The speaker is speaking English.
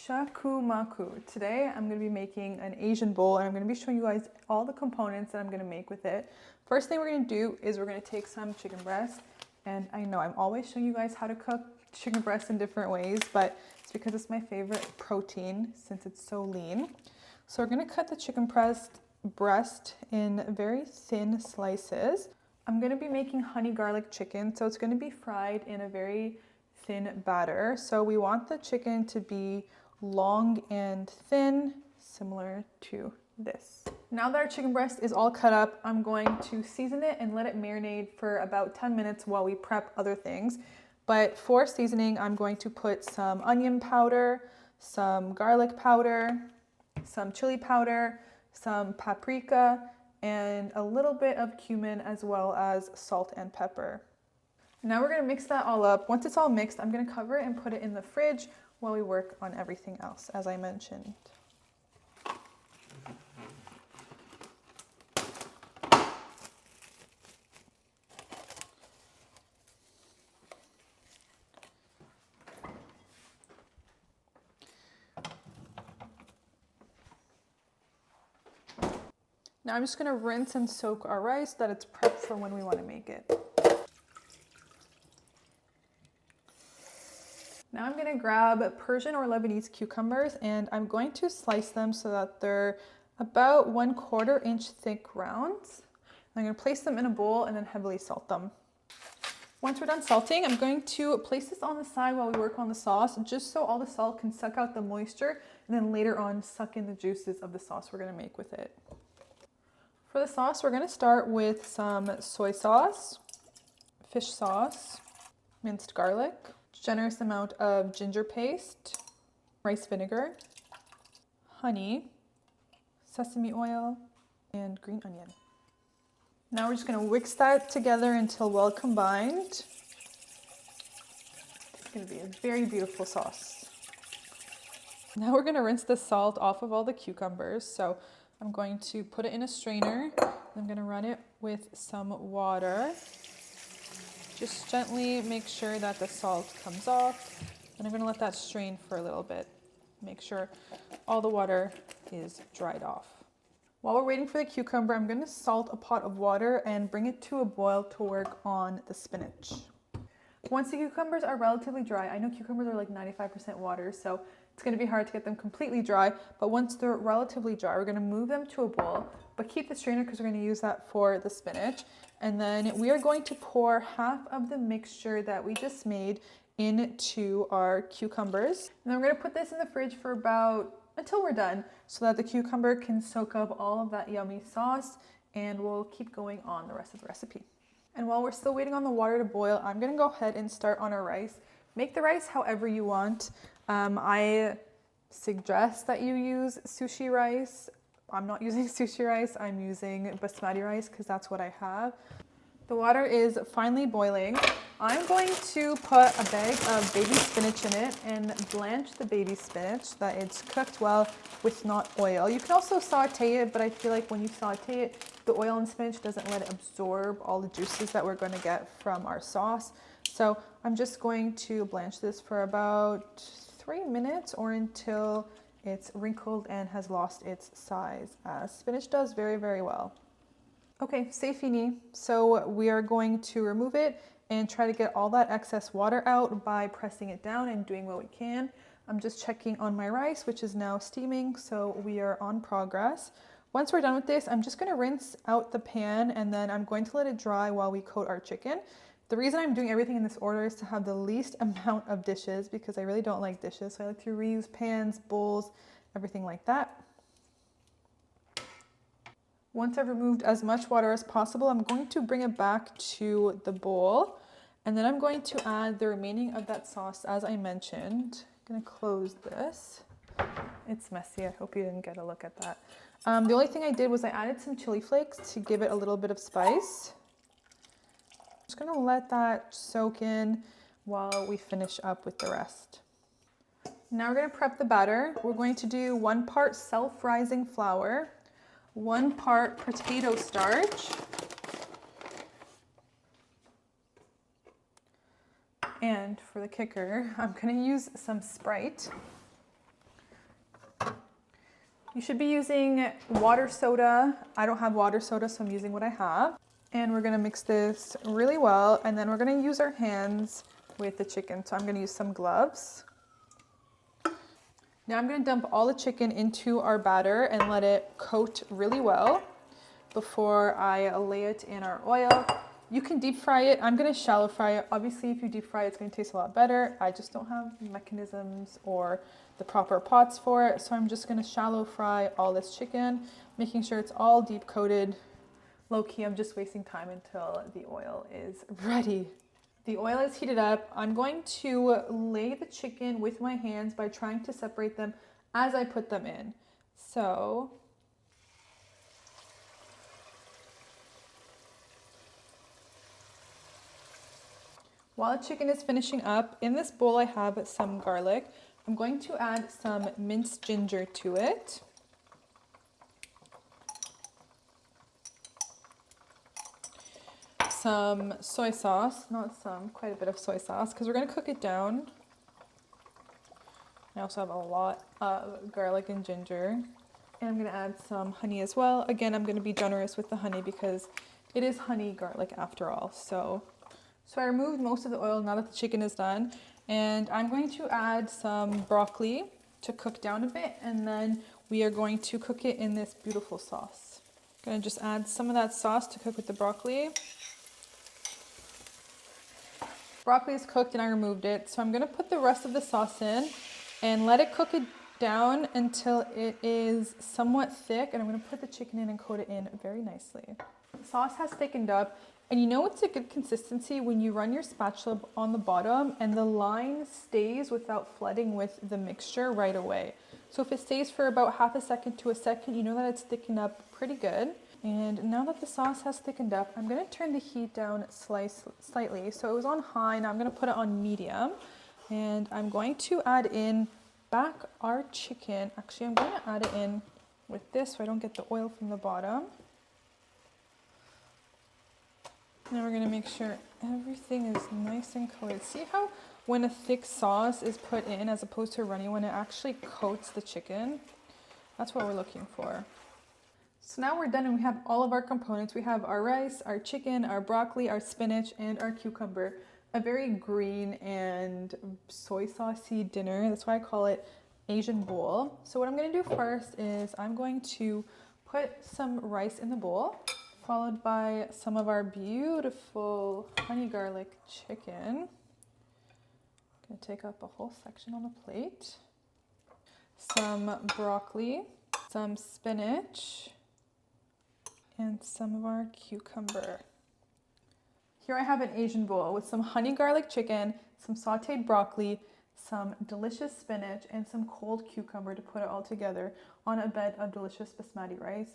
Shakumaku. Today I'm going to be making an Asian bowl and I'm going to be showing you guys all the components that I'm going to make with it. First thing we're going to do is we're going to take some chicken breast, and I know I'm always showing you guys how to cook chicken breast in different ways, but it's because it's my favorite protein since it's so lean. So we're going to cut the chicken breast in very thin slices. I'm going to be making honey garlic chicken, so it's going to be fried in a very thin batter. So we want the chicken to be long and thin, similar to this. Now that our chicken breast is all cut up, I'm going to season it and let it marinate for about 10 minutes while we prep other things. But for seasoning, I'm going to put some onion powder, some garlic powder, some chili powder, some paprika, and a little bit of cumin, as well as salt and pepper. Now we're gonna mix that all up. Once it's all mixed, I'm gonna cover it and put it in the fridge while we work on everything else, as I mentioned. Now I'm just gonna rinse and soak our rice so that it's prepped for when we wanna make it. Now I'm gonna grab Persian or Lebanese cucumbers and I'm going to slice them so that they're about 1/4 inch thick rounds. I'm gonna place them in a bowl and then heavily salt them. Once we're done salting, I'm going to place this on the side while we work on the sauce, just so all the salt can suck out the moisture and then later on suck in the juices of the sauce we're gonna make with it. For the sauce, we're gonna start with some soy sauce, fish sauce, minced garlic, generous amount of ginger paste, rice vinegar, honey, sesame oil, and green onion. Now we're just going to mix that together until well combined. It's going to be a very beautiful sauce. Now we're going to rinse the salt off of all the cucumbers. So I'm going to put it in a strainer. I'm going to run it with some water. Just gently make sure that the salt comes off, and I'm going to let that strain for a little bit. Make sure all the water is dried off. While we're waiting for the cucumber, I'm going to salt a pot of water and bring it to a boil to work on the spinach. Once the cucumbers are relatively dry, I know cucumbers are like 95% water, so it's going to be hard to get them completely dry, but once they're relatively dry, we're going to move them to a bowl, but keep the strainer because we're going to use that for the spinach. And then we are going to pour half of the mixture that we just made into our cucumbers. And then we're going to put this in the fridge for until we're done, so that the cucumber can soak up all of that yummy sauce, and we'll keep going on the rest of the recipe. And while we're still waiting on the water to boil, I'm going to go ahead and start on our rice. Make the rice however you want. I suggest that you use sushi rice. I'm not using sushi rice, I'm using basmati rice because that's what I have. The water is finally boiling. I'm going to put a bag of baby spinach in it and blanch the baby spinach so that it's cooked well with not oil. You can also saute it, but I feel like when you saute it, the oil in spinach doesn't let it absorb all the juices that we're going to get from our sauce. So I'm just going to blanch this for about 3 minutes or until it's wrinkled and has lost its size, as spinach does very, very well. Okay, c'est fini. So we are going to remove it and try to get all that excess water out by pressing it down and doing what we can. I'm just checking on my rice, which is now steaming, so we are on progress. Once we're done with this, I'm just going to rinse out the pan and then I'm going to let it dry while we coat our chicken. The reason I'm doing everything in this order is to have the least amount of dishes because I really don't like dishes. So I like to reuse pans, bowls, everything like that. Once I've removed as much water as possible, I'm going to bring it back to the bowl. And then I'm going to add the remaining of that sauce as I mentioned. I'm going to close this. It's messy. I hope you didn't get a look at that. The only thing I did was I added some chili flakes to give it a little bit of spice. Just gonna let that soak in while we finish up with the rest. Now we're gonna prep the batter. We're going to do 1 part self-rising flour, 1 part potato starch, and for the kicker, I'm gonna use some Sprite. You should be using water soda. I don't have water soda, so I'm using what I have. And we're gonna mix this really well, and then we're gonna use our hands with the chicken. So I'm gonna use some gloves. Now I'm gonna dump all the chicken into our batter and let it coat really well before I lay it in our oil. You can deep fry it. I'm gonna shallow fry it. Obviously, if you deep fry it, it's gonna taste a lot better. I just don't have mechanisms or the proper pots for it. So I'm just gonna shallow fry all this chicken, making sure it's all deep coated. Low key, I'm just wasting time until the oil is ready. The oil is heated up. I'm going to lay the chicken with my hands by trying to separate them as I put them in. So while the chicken is finishing up, in this bowl I have some garlic. I'm going to add some minced ginger to it. Some soy sauce, quite a bit of soy sauce, because we're going to cook it down. I also have a lot of garlic and ginger. And I'm going to add some honey as well. Again, I'm going to be generous with the honey because it is honey garlic after all. So I removed most of the oil now that the chicken is done. And I'm going to add some broccoli to cook down a bit. And then we are going to cook it in this beautiful sauce. I'm going to just add some of that sauce to cook with the broccoli. Broccoli is cooked and I removed it. So I'm going to put the rest of the sauce in and let it cook it down until it is somewhat thick. And I'm going to put the chicken in and coat it in very nicely. The sauce has thickened up. And you know it's a good consistency when you run your spatula on the bottom and the line stays without flooding with the mixture right away. So if it stays for about half a second to a second, you know that it's thickened up pretty good. And now that the sauce has thickened up, I'm going to turn the heat down slightly. So it was on high, now I'm going to put it on medium. And I'm going to add in back our chicken. Actually, I'm going to add it in with this so I don't get the oil from the bottom. Now we're going to make sure everything is nice and coated. See how when a thick sauce is put in as opposed to a runny one, it actually coats the chicken? That's what we're looking for. So now we're done and we have all of our components. We have our rice, our chicken, our broccoli, our spinach, and our cucumber. A very green and soy saucy dinner. That's why I call it Asian bowl. So what I'm going to do first is I'm going to put some rice in the bowl, followed by some of our beautiful honey garlic chicken. I'm going to take up a whole section on the plate. Some broccoli, some spinach, and some of our cucumber. Here I have an Asian bowl with some honey garlic chicken, some sauteed broccoli, some delicious spinach, and some cold cucumber to put it all together on a bed of delicious basmati rice.